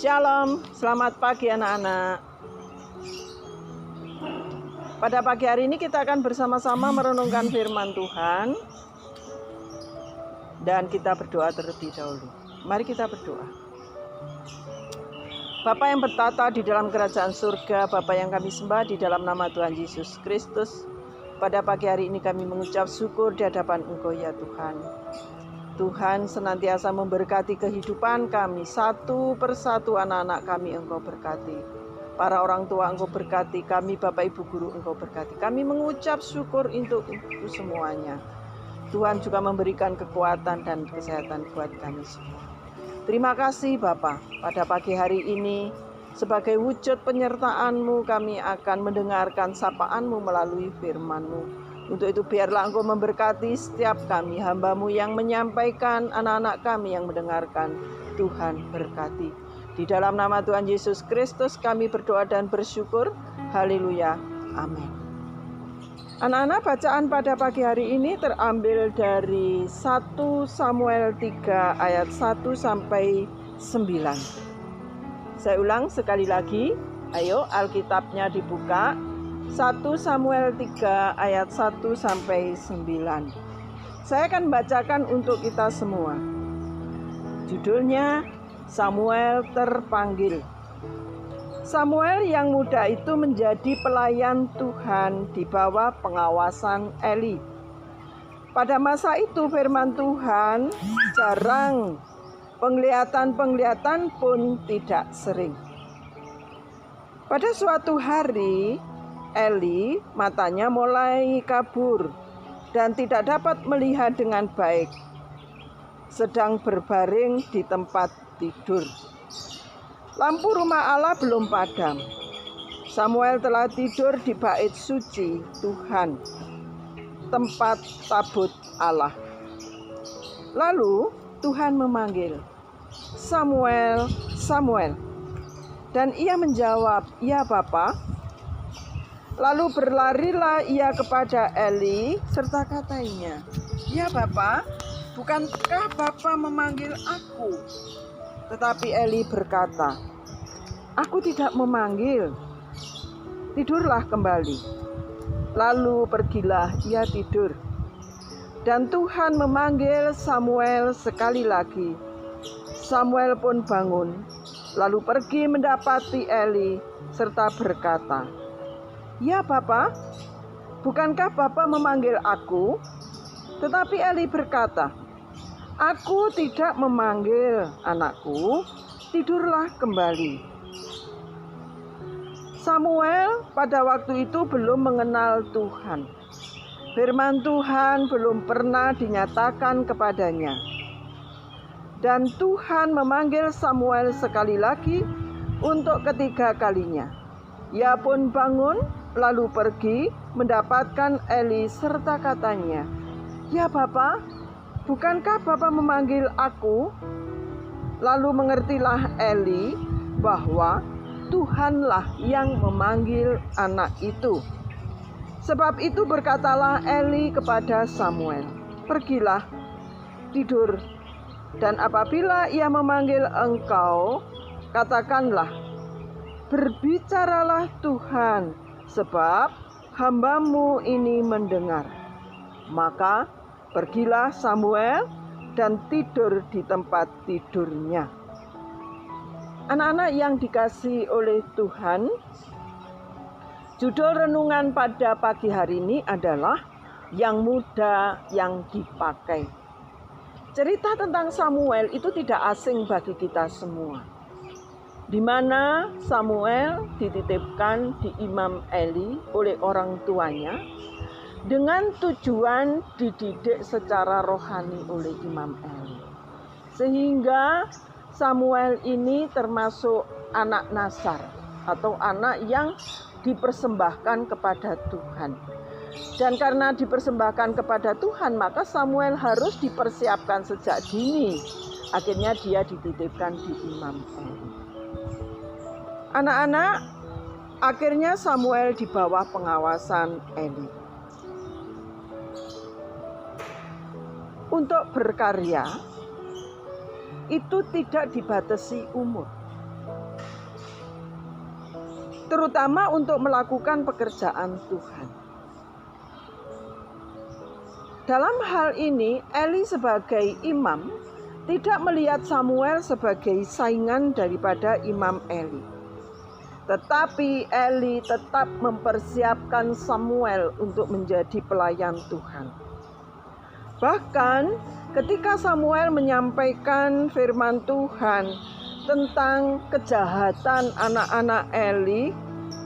Shalom, selamat pagi anak-anak. Pada pagi hari ini kita akan bersama-sama merenungkan firman Tuhan. Dan kita berdoa terlebih dahulu. Mari kita berdoa. Bapa yang bertata di dalam kerajaan surga, Bapa yang kami sembah di dalam nama Tuhan Yesus Kristus. Pada pagi hari ini kami mengucap syukur di hadapan Engkau ya Tuhan. Tuhan senantiasa memberkati kehidupan kami, satu persatu anak-anak kami Engkau berkati. Para orang tua Engkau berkati, kami Bapak Ibu Guru Engkau berkati. Kami mengucap syukur untuk itu semuanya. Tuhan juga memberikan kekuatan dan kesehatan buat kami semua. Terima kasih Bapa, pada pagi hari ini sebagai wujud penyertaan-Mu kami akan mendengarkan sapaan-Mu melalui firman-Mu. Untuk itu biarlah Engkau memberkati setiap kami, hamba-Mu yang menyampaikan, anak-anak kami yang mendengarkan. Tuhan berkati. Di dalam nama Tuhan Yesus Kristus kami berdoa dan bersyukur. Haleluya. Amin. Anak-anak, bacaan pada pagi hari ini terambil dari 1 Samuel 3 ayat 1 sampai 9. Saya ulang sekali lagi. Ayo Alkitabnya dibuka. 1 Samuel 3 ayat 1 sampai 9. Saya akan bacakan untuk kita semua. Judulnya Samuel terpanggil. Samuel yang muda itu menjadi pelayan Tuhan di bawah pengawasan Eli. Pada masa itu firman Tuhan jarang, penglihatan pun tidak sering. Pada suatu hari Eli matanya mulai kabur dan tidak dapat melihat dengan baik, sedang berbaring di tempat tidur. Lampu rumah Allah belum padam. Samuel telah tidur di bait suci Tuhan, tempat tabut Allah. Lalu Tuhan memanggil, "Samuel, Samuel." Dan ia menjawab, "Ya Bapa." Lalu berlarilah ia kepada Eli serta katanya, "Ya Bapa, bukankah Bapa memanggil aku?" Tetapi Eli berkata, "Aku tidak memanggil. Tidurlah kembali." Lalu pergilah ia tidur. Dan Tuhan memanggil Samuel sekali lagi. Samuel pun bangun, lalu pergi mendapati Eli serta berkata, "Ya Bapa, bukankah Bapa memanggil aku?" Tetapi Eli berkata, "Aku tidak memanggil, anakku, tidurlah kembali." Samuel pada waktu itu belum mengenal Tuhan. Firman Tuhan belum pernah dinyatakan kepadanya. Dan Tuhan memanggil Samuel sekali lagi untuk ketiga kalinya. Ia pun bangun, lalu pergi mendapatkan Eli serta katanya, "Ya Bapa, bukankah Bapa memanggil aku?" Lalu mengertilah Eli bahwa Tuhanlah yang memanggil anak itu. Sebab itu berkatalah Eli kepada Samuel, "Pergilah, tidur, dan apabila ia memanggil engkau, katakanlah, berbicaralah Tuhan, sebab hamba-Mu ini mendengar." Maka pergilah Samuel dan tidur di tempat tidurnya. Anak-anak yang dikasihi oleh Tuhan, judul renungan pada pagi hari ini adalah Yang Muda yang Dipakai. Cerita tentang Samuel itu tidak asing bagi kita semua, di mana Samuel dititipkan di Imam Eli oleh orang tuanya dengan tujuan dididik secara rohani oleh Imam Eli. Sehingga Samuel ini termasuk anak nasar atau anak yang dipersembahkan kepada Tuhan. Dan karena dipersembahkan kepada Tuhan, maka Samuel harus dipersiapkan sejak dini. Akhirnya dia dititipkan di Imam Eli. Anak-anak, akhirnya Samuel di bawah pengawasan Eli. Untuk berkarya itu tidak dibatasi umur. terutama untuk melakukan pekerjaan Tuhan. Dalam hal ini, Eli sebagai imam tidak melihat Samuel sebagai saingan daripada Imam Eli. Tetapi Eli tetap mempersiapkan Samuel untuk menjadi pelayan Tuhan. Bahkan ketika Samuel menyampaikan firman Tuhan tentang kejahatan anak-anak Eli,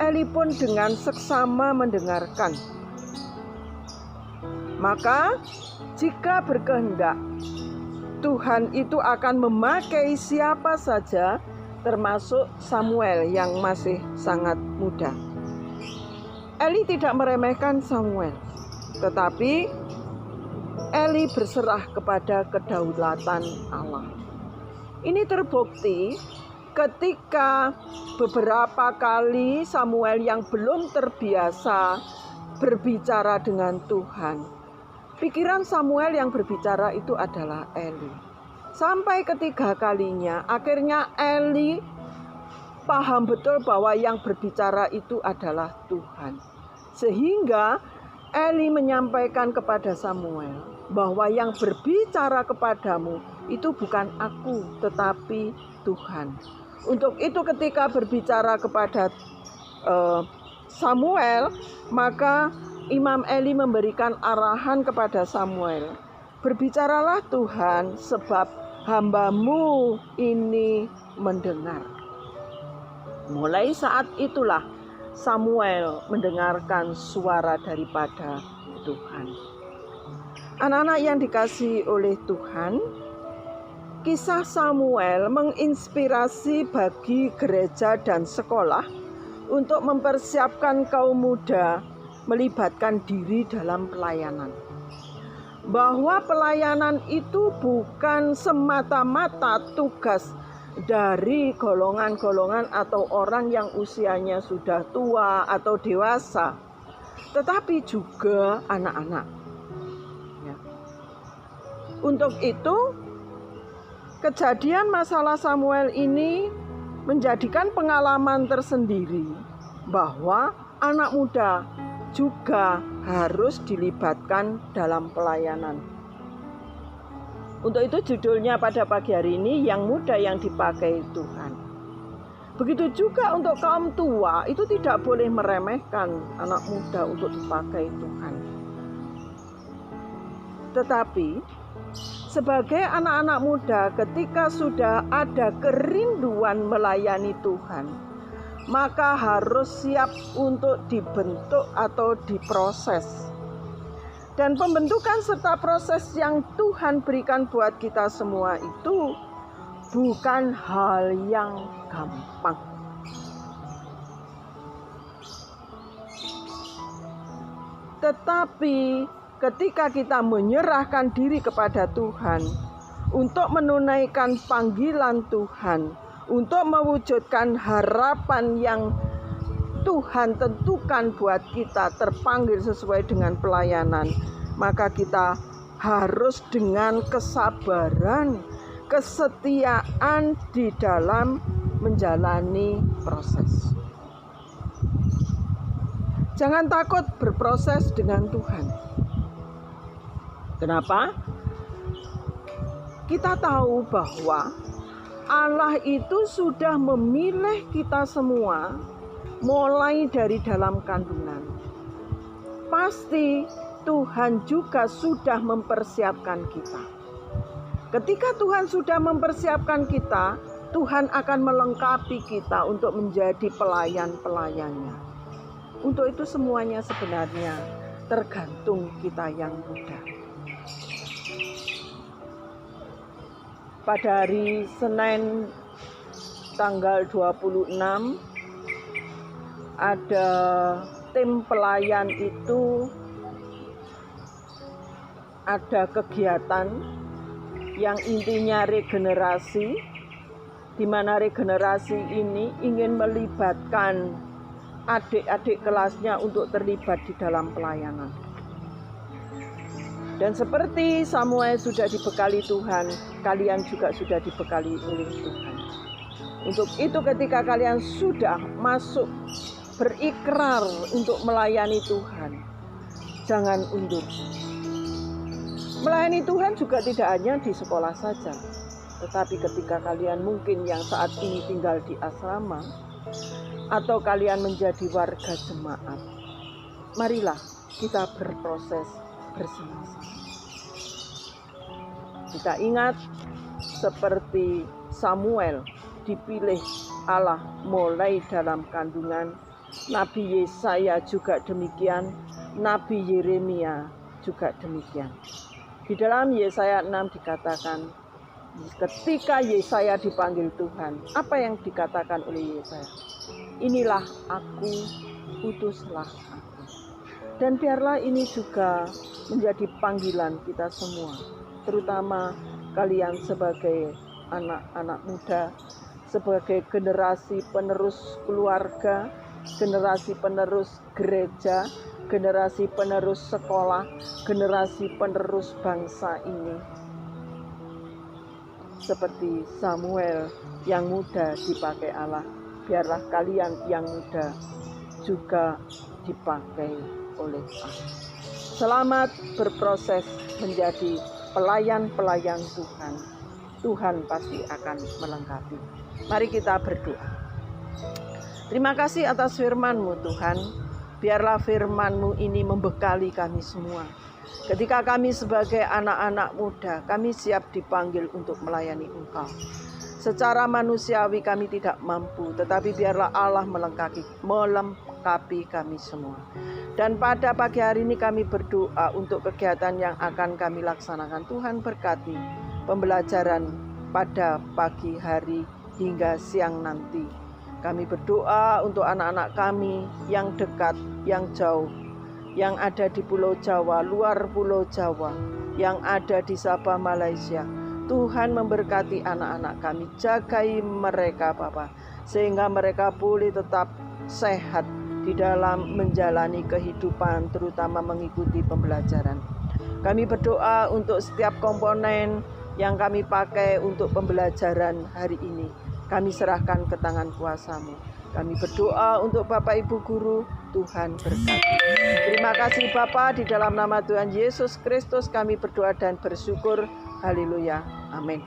Eli pun dengan seksama mendengarkan. Maka jika berkehendak, Tuhan itu akan memakai siapa saja, termasuk Samuel yang masih sangat muda. Eli tidak meremehkan Samuel, tetapi Eli berserah kepada kedaulatan Allah. Ini terbukti ketika beberapa kali Samuel yang belum terbiasa berbicara dengan Tuhan. Pikiran Samuel yang berbicara itu adalah Eli. Sampai ketiga kalinya, akhirnya Eli paham betul bahwa yang berbicara itu adalah Tuhan. Sehingga Eli menyampaikan kepada Samuel bahwa yang berbicara kepadamu itu bukan aku, tetapi Tuhan. Untuk itu ketika berbicara kepada Samuel, maka Imam Eli memberikan arahan kepada Samuel, berbicaralah Tuhan sebab hamba-Mu ini mendengar. Mulai saat itulah Samuel mendengarkan suara daripada Tuhan. Anak-anak yang dikasihi oleh Tuhan, kisah Samuel menginspirasi bagi gereja dan sekolah untuk mempersiapkan kaum muda melibatkan diri dalam pelayanan. Bahwa pelayanan itu bukan semata-mata tugas dari golongan-golongan atau orang yang usianya sudah tua atau dewasa, tetapi juga anak-anak. Ya. Untuk itu, kejadian masalah Samuel ini menjadikan pengalaman tersendiri bahwa anak muda juga harus dilibatkan dalam pelayanan. Untuk itu judulnya pada pagi hari ini, yang muda yang dipakai Tuhan. Begitu juga untuk kaum tua, itu tidak boleh meremehkan anak muda untuk dipakai Tuhan. Tetapi sebagai anak-anak muda, ketika sudah ada kerinduan melayani Tuhan, maka harus siap untuk dibentuk atau diproses. Dan pembentukan serta proses yang Tuhan berikan buat kita semua itu bukan hal yang gampang. Tetapi ketika kita menyerahkan diri kepada Tuhan untuk menunaikan panggilan Tuhan, untuk mewujudkan harapan yang Tuhan tentukan buat kita, terpanggil sesuai dengan pelayanan, maka kita harus dengan kesabaran, kesetiaan di dalam menjalani proses. Jangan takut berproses dengan Tuhan. Kenapa? Kita tahu bahwa Allah itu sudah memilih kita semua mulai dari dalam kandungan. Pasti Tuhan juga sudah mempersiapkan kita. Ketika Tuhan sudah mempersiapkan kita, Tuhan akan melengkapi kita untuk menjadi pelayan-pelayannya. Untuk itu semuanya sebenarnya tergantung kita yang muda. Pada hari Senin tanggal 26 ada tim pelayan itu ada kegiatan yang intinya regenerasi, di mana regenerasi ini ingin melibatkan adik-adik kelasnya untuk terlibat di dalam pelayanan. Dan seperti Samuel sudah dibekali Tuhan, kalian juga sudah dibekali oleh Tuhan. Untuk itu ketika kalian sudah masuk berikrar untuk melayani Tuhan. Jangan undur. Melayani Tuhan juga tidak hanya di sekolah saja, tetapi ketika kalian mungkin yang saat ini tinggal di asrama, atau kalian menjadi warga jemaat, marilah kita berproses bersama-sama. Kita ingat seperti Samuel dipilih Allah mulai dalam kandungan, Nabi Yesaya juga demikian, Nabi Yeremia juga demikian. Di dalam Yesaya 6 dikatakan, ketika Yesaya dipanggil Tuhan, apa yang dikatakan oleh Yesaya? Inilah aku, utuslah aku. Dan biarlah ini juga menjadi panggilan kita semua, terutama kalian sebagai anak-anak muda, sebagai generasi penerus keluarga, generasi penerus gereja, generasi penerus sekolah, generasi penerus bangsa ini. Seperti Samuel yang muda dipakai Allah, biarlah kalian yang muda juga dipakai oleh Allah. Selamat berproses menjadi pelayan-pelayan Tuhan. Tuhan pasti akan melengkapi. Mari kita berdoa. Terima kasih atas firman-Mu Tuhan. Biarlah firman-Mu ini membekali kami semua. Ketika kami sebagai anak-anak muda, kami siap dipanggil untuk melayani Engkau. Secara manusiawi kami tidak mampu, tetapi biarlah Allah melengkapi kami semua. Dan pada pagi hari ini kami berdoa untuk kegiatan yang akan kami laksanakan. Tuhan berkati pembelajaran pada pagi hari hingga siang nanti. Kami berdoa untuk anak-anak kami yang dekat, yang jauh, yang ada di Pulau Jawa, luar Pulau Jawa, yang ada di Sabah, Malaysia. Tuhan memberkati anak-anak kami, jagai mereka Bapa, sehingga mereka boleh tetap sehat di dalam menjalani kehidupan, terutama mengikuti pembelajaran. Kami berdoa untuk setiap komponen yang kami pakai untuk pembelajaran hari ini. Kami serahkan ke tangan kuasa-Mu. Kami berdoa untuk Bapak Ibu Guru, Tuhan berkati. Terima kasih Bapa, di dalam nama Tuhan Yesus Kristus kami berdoa dan bersyukur. Haleluya. Amin.